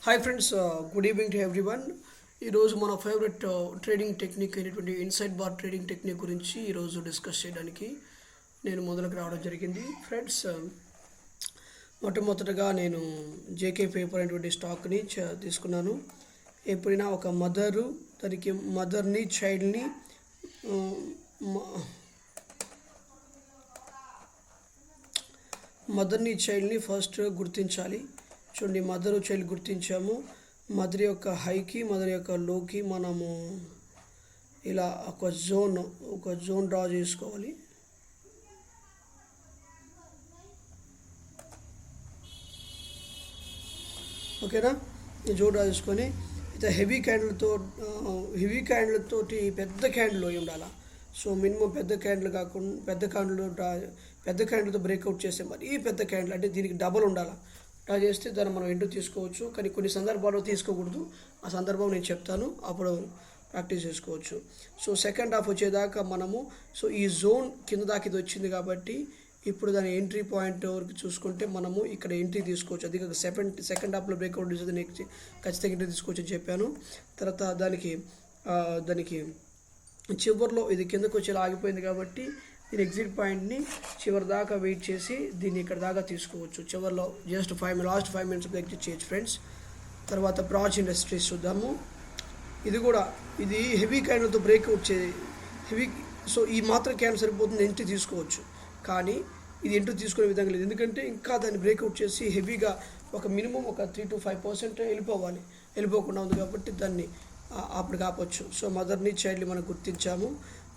Hi friends, good evening to everyone. ఈరోజు మన favourite trading technique అయినటువంటి ఇన్సైడ్ బార్ ట్రేడింగ్ టెక్నిక్ గురించి ఈరోజు డిస్కస్ చేయడానికి నేను మొదలకు రావడం జరిగింది. ఫ్రెండ్స్, మొట్టమొదటగా నేను జేకే పేపర్ అనేటువంటి స్టాక్ని తీసుకున్నాను. ఎప్పుడైనా ఒక దానికి మదర్ని చైల్డ్ని ఫస్ట్ గుర్తించాలి. చూడండి, మదర్ చైల్డ్ గుర్తించాము. మదర్ యొక్క హైకి మదర్ యొక్క లోకి మనము ఇలా ఒక జోన్ డ్రా చేసుకోవాలి. ఓకేనా? జోన్ డ్రా చేసుకొని అయితే హెవీ క్యాండిల్తోటి పెద్ద క్యాండిల్ అయి ఉండాలి. సో మినిమం పెద్ద క్యాండిల్తో బ్రేక్అవుట్ చేస్తే మరి పెద్ద క్యాండిల్ అంటే దీనికి డబల్ ఉండాలి. డ్రా చేస్తే దాన్ని మనం ఎంట్రీ తీసుకోవచ్చు. కానీ కొన్ని సందర్భాల్లో తీసుకోకూడదు. ఆ సందర్భం నేను చెప్తాను, అప్పుడు ప్రాక్టీస్ చేసుకోవచ్చు. సో సెకండ్ హాఫ్ వచ్చేదాకా మనము ఈ జోన్ కింద దాకా ఇది వచ్చింది కాబట్టి ఇప్పుడు దాని ఎంట్రీ పాయింట్ వరకు చూసుకుంటే మనము ఇక్కడ ఎంట్రీ తీసుకోవచ్చు. అది సెకండ్ హాఫ్లో బ్రేక్అవుట్ చేసేది నెక్స్ట్ ఖచ్చితంగా ఎంట్రీ తీసుకోవచ్చు అని చెప్పాను. తర్వాత దానికి చివరిలో ఇది కిందకు వచ్చేలా ఆగిపోయింది కాబట్టి దీని ఎగ్జిట్ పాయింట్ని చివరి దాకా వెయిట్ చేసి దీన్ని ఇక్కడ దాకా తీసుకోవచ్చు. చివరిలో లాస్ట్ 5 minutes ఎగ్జిట్ చేయొచ్చు ఫ్రెండ్స్. తర్వాత బ్రాచ్ ఇండస్ట్రీస్ చూద్దాము. ఇది హెవీ క్యాండిల్తో బ్రేక్అవుట్ సో ఈ మాత్రం క్యాండిల్ సరిపోతుంది, ఎంట్రీ తీసుకోవచ్చు. కానీ ఇది ఎంట్రీ తీసుకునే విధంగా లేదు, ఎందుకంటే ఇంకా దాన్ని బ్రేక్అవుట్ చేసి హెవీగా ఒక మినిమం 3 to 5% వెళ్ళిపోకుండా ఉంది కాబట్టి దాన్ని అప్పుడు ఆపొచ్చు. సో మదర్ని చైల్డ్ని మనం గుర్తించాము.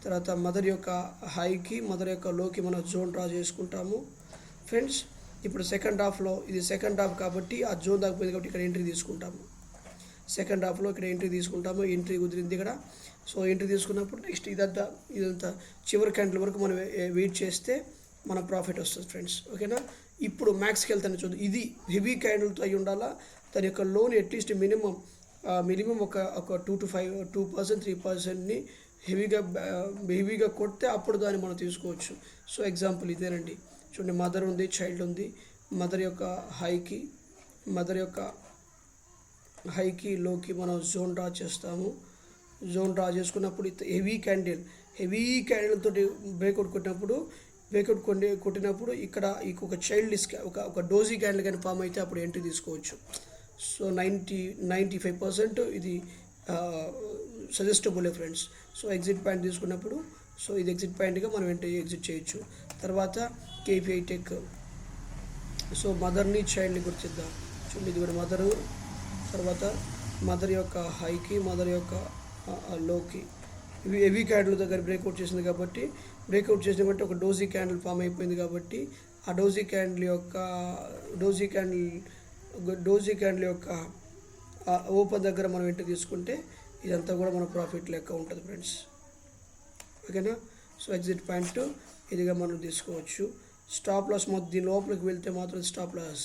తర్వాత మదర్ యొక్క హైకి మదర్ యొక్క లోకి మనం జోన్ డ్రా చేసుకుంటాము. ఫ్రెండ్స్, ఇప్పుడు సెకండ్ హాఫ్ కాబట్టి ఆ జోన్ దాకపోయింది కాబట్టి ఇక్కడ ఎంట్రీ తీసుకుంటాము. సెకండ్ హాఫ్లో ఇక్కడ ఎంట్రీ తీసుకుంటాము. ఎంట్రీ కుదిరింది ఇక్కడ. సో ఎంట్రీ తీసుకున్నప్పుడు నెక్స్ట్ ఇదంతా చివరి క్యాండిల్ వరకు మనం వెయిట్ చేస్తే మన ప్రాఫిట్ వస్తుంది ఫ్రెండ్స్. ఓకేనా? ఇప్పుడు మ్యాక్స్కి వెళ్తాను చూద్దాం. ఇది హెవీ క్యాండిల్తో అయి ఉండాలా. దాని యొక్క లోన్ అట్లీస్ట్ మినిమం ఒక 2 to 5% 3%ని హెవీగా కొడితే అప్పుడు దాన్ని మనం తీసుకోవచ్చు. సో ఎగ్జాంపుల్ ఇదేనండి. చూడండి, మదర్ ఉంది, చైల్డ్ ఉంది. మదర్ యొక్క హైకి లోకి మనం జోన్ డ్రా చేస్తాము. జోన్ డ్రా చేసుకున్నప్పుడు హెవీ క్యాండిల్ తోటి బ్రేక్అవుట్ కొట్టినప్పుడు ఇక్కడ ఒక చైల్డ్ ఒక డోజీ క్యాండిల్ కానీ ఫామ్ అయితే అప్పుడు ఎంట్రీ తీసుకోవచ్చు. సో 95% ఇది suggestible friends. So exit point తీసుకున్నప్పుడు ఇది ఎగ్జిట్ పాయింట్గా మనం ఎగ్జిట్ చేయొచ్చు. తర్వాత కేపీఐ టెక్. సో మదర్ని చైల్డ్ని గుర్తిద్దాం. చూడండి, ఇది కూడా మదరు. తర్వాత మదర్ యొక్క హైకి మదర్ యొక్క లోకి ఇవి హెవీ క్యాండిల్ దగ్గర బ్రేక్అవుట్ చేసింది కాబట్టి ఒక డోజీ క్యాండిల్ ఫామ్ అయిపోయింది కాబట్టి ఆ డోజీ క్యాండిల్ యొక్క ఓపెన్ దగ్గర మనం ఎంట్రీ తీసుకుంటే ఇదంతా కూడా మన ప్రాఫిట్ లెక్క ఉంటుంది ఫ్రెండ్స్. ఓకేనా? సో ఎగ్జిట్ పాయింట్ ఇదిగా మనం తీసుకోవచ్చు. స్టాప్ లాస్ దీని లోపలికి వెళ్తే మాత్రం స్టాప్ లాస్.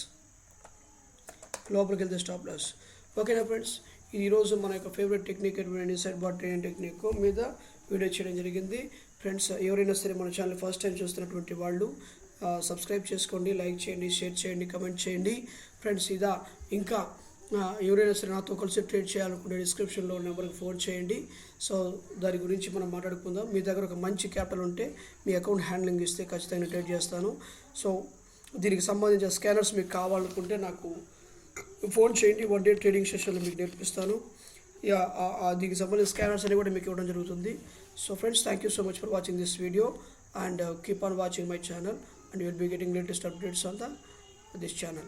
ఓకేనా ఫ్రెండ్స్? ఈరోజు మన యొక్క favourite technique inside bar trading technique మీద వీడియో చేయడం జరిగింది. ఫ్రెండ్స్, ఎవరైనా సరే మన ఛానల్ ఫస్ట్ టైం చూస్తున్నటువంటి వాళ్ళు సబ్స్క్రైబ్ చేసుకోండి, లైక్ చేయండి, షేర్ చేయండి, కమెంట్ చేయండి. ఫ్రెండ్స్, ఇంకా ఎవరైనా సరే నాతో కలిసి ట్రేడ్ చేయాలనుకుంటే డిస్క్రిప్షన్లో నెంబర్కి ఫోన్ చేయండి. సో దాని గురించి మనం మాట్లాడుకుందాం. మీ దగ్గర ఒక మంచి క్యాపిటల్ ఉంటే మీ అకౌంట్ హ్యాండ్లింగ్ ఇస్తే ఖచ్చితంగా ట్రేడ్ చేస్తాను. సో దీనికి సంబంధించిన స్కానర్స్ మీకు కావాలనుకుంటే నాకు ఫోన్ చేయండి. 1 day ట్రేడింగ్ సెషన్లో మీకు నేర్పిస్తాను. దీనికి సంబంధించిన స్కానర్స్ అని కూడా మీకు ఇవ్వడం జరుగుతుంది. So friends, thank you so much for watching this video and keep on watching my channel and you will be getting latest updates on this channel.